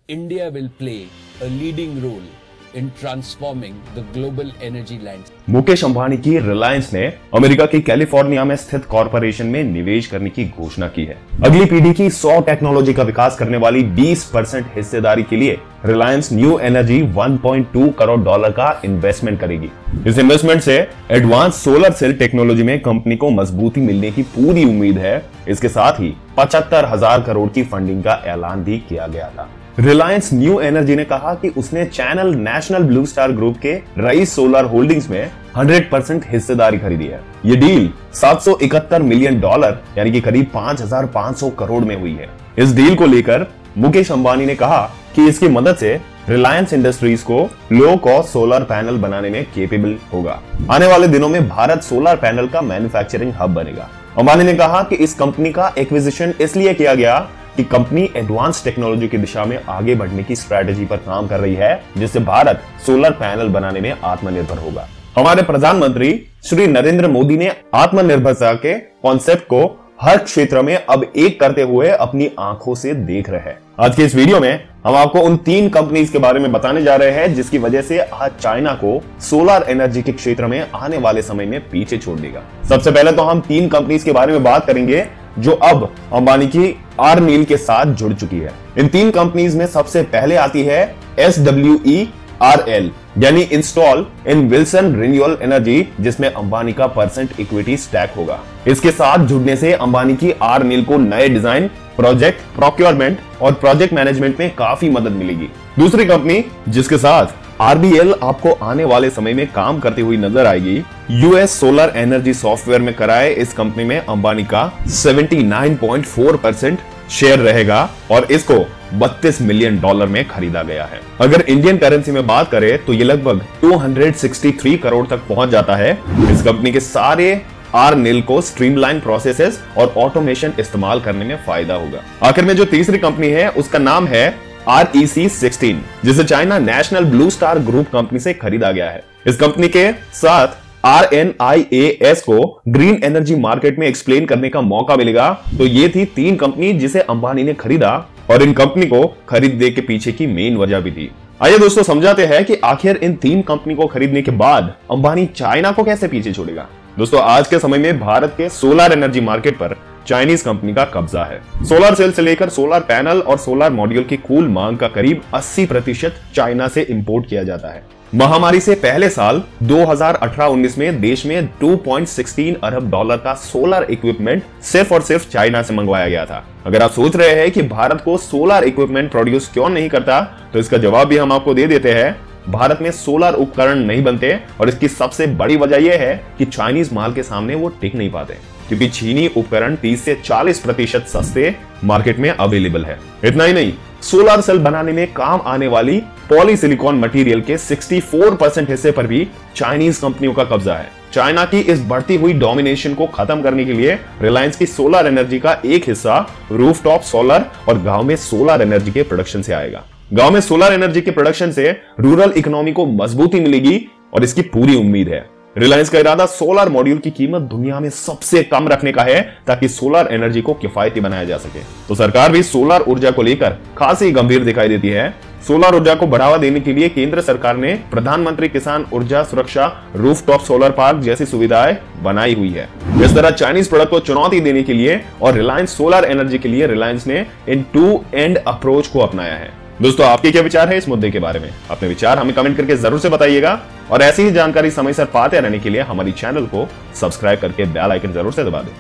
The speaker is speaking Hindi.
India will play a leading role in transforming the global energy landscape. Mukesh Ambani की रिलायंस ने अमेरिका की कैलिफोर्निया में स्थित कॉरपोरेशन में निवेश करने की घोषणा की है। अगली पीढ़ी की 100 टेक्नोलॉजी का विकास करने वाली 20% हिस्सेदारी के लिए रिलायंस न्यू एनर्जी $1.2 करोड़ का इन्वेस्टमेंट करेगी। इस इन्वेस्टमेंट से एडवांस सोलर सेल टेक्नोलॉजी में कंपनी को मजबूती मिलने की पूरी उम्मीद है। इसके साथ ही 75,000 करोड़ की फंडिंग का ऐलान भी किया गया था। रिलायंस न्यू एनर्जी ने कहा कि उसने channel national blue star group के रईस सोलर होल्डिंग्स में 100% हिस्सेदारी खरीदी है। ये डील $771 मिलियन यानी कि करीब 5,500 करोड़ में हुई है। इस डील को लेकर मुकेश अंबानी ने कहा कि इसकी मदद से रिलायंस इंडस्ट्रीज को लो कॉस्ट सोलर पैनल बनाने में केपेबल होगा। आने वाले दिनों में भारत सोलर पैनल का मैन्युफैक्चरिंग हब बनेगा। अंबानी ने कहा कि इस कंपनी का एक्विजिशन इसलिए किया गया कि कंपनी एडवांस टेक्नोलॉजी की दिशा में आगे बढ़ने की स्ट्रेटेजी पर काम कर रही है, जिससे भारत सोलर पैनल बनाने में आत्मनिर्भर होगा। हमारे प्रधानमंत्री श्री नरेंद्र मोदी ने आत्मनिर्भरता के कॉन्सेप्ट को हर क्षेत्र में अब एक करते हुए अपनी आंखों से देख रहे हैं। आज के इस वीडियो में हम आपको उन 3 कंपनीज के बारे में बताने जा रहे हैं जिसकी वजह से आज चाइना को सोलर एनर्जी के क्षेत्र में आने वाले समय में पीछे छोड़ देगा। सबसे पहले तो हम 3 कंपनीज के बारे में बात करेंगे जो अब अंबानी की आर्निल के साथ जुड़ चुकी है। इन 3 कंपनीज में सबसे पहले आती है SWERL यानी इंस्टॉल इन विल्सन रिन्यूएबल एनर्जी, जिसमें अंबानी का % इक्विटी स्टैक होगा। इसके साथ जुड़ने से अंबानी की आर्निल को नए डिजाइन, प्रोजेक्ट प्रोक्योरमेंट और प्रोजेक्ट मैनेजमेंट में काफी मदद मिलेगी। दूसरी कंपनी जिसके साथ RBL आपको आने वाले समय में काम करती हुई नजर आएगी, US सोलर एनर्जी सॉफ्टवेयर में कराए। इस कंपनी में अंबानी का 79.4% शेयर रहेगा और इसको $32 मिलियन में खरीदा गया है। अगर इंडियन करेंसी में बात करें तो ये लगभग 263 करोड़ तक पहुंच जाता है। इस कंपनी के सारे आर्निल को स्ट्रीमलाइन प्रोसेसेस और ऑटोमेशन इस्तेमाल करने में फायदा होगा। आखिर में जो तीसरी कंपनी है उसका नाम है REC16, जिसे China national blue star group company से खरीदा गया है। इस कंपनी के साथ RNIAS को ग्रीन एनर्जी मार्केट में एक्सप्लेन करने का मौका मिलेगा। तो ये थी 3 कंपनी जिसे अंबानी ने खरीदा और इन कंपनी को खरीदने के पीछे की मेन वजह भी थी। आइए दोस्तों समझाते हैं कि आखिर इन 3 कंपनी को खरीदने के बाद अंबानी चाइना को कैसे पीछे छोड़ेगा। दोस्तों आज के समय में भारत के सोलर एनर्जी मार्केट पर चाइनीज कंपनी का कब्जा है। सोलर सेल से लेकर सोलर पैनल और सोलर मॉड्यूल की कुल मांग का करीब 80% चाइना से इंपोर्ट किया जाता है। महामारी से पहले साल 2018-19 में देश में $2.16 अरब का सोलर इक्विपमेंट सिर्फ और सिर्फ चाइना से मंगवाया गया था। अगर आप सोच रहे हैं कि भारत को सोलर इक्विपमेंट प्रोड्यूस क्यों नहीं करता, तो इसका जवाब भी हम आपको दे देते हैं। भारत में सोलर उपकरण नहीं बनते और इसकी सबसे बड़ी वजह यह है कि चाइनीज माल के सामने वो टिक नहीं पाते, क्योंकि चीनी उपकरण 30 से 40% सस्ते मार्केट में अवेलेबल है। इतना ही नहीं, सोलर सेल बनाने में काम आने वाली पॉलीसिलिकॉन मटेरियल के 64% हिस्से पर भी चाइनीज कंपनियों का कब्जा है। चाइना की इस बढ़ती हुई डोमिनेशन को खत्म करने के लिए रिलायंस की सोलर एनर्जी का एक हिस्सा रूफटॉप सोलर और गांव में सोलर एनर्जी के प्रोडक्शन से आएगा। गांव में सोलर एनर्जी के प्रोडक्शन से रूरल इकोनॉमी को मजबूती मिलेगी और इसकी पूरी उम्मीद है। रिलायंस का इरादा सोलर मॉड्यूल की कीमत दुनिया में सबसे कम रखने का है ताकि सोलर एनर्जी को किफायती बनाया जा सके। तो सरकार भी सोलर ऊर्जा को लेकर खासी गंभीर दिखाई देती है। सोलर ऊर्जा को बढ़ावा देने के लिए केंद्र सरकार ने प्रधानमंत्री किसान ऊर्जा सुरक्षा रूफटॉप सोलर पार्क जैसी सुविधाएं बनाई हुई है। इस तरह चाइनीज प्रोडक्ट को चुनौती देने के लिए और रिलायंस सोलर एनर्जी के लिए रिलायंस ने इन टू एंड अप्रोच को अपनाया है। दोस्तों आपके क्या विचार है इस मुद्दे के बारे में? अपने विचार हमें कमेंट करके जरूर से बताइएगा और ऐसी ही जानकारी समय सर पाते रहने के लिए हमारी चैनल को सब्सक्राइब करके बेल आइकन जरूर से दबा दें।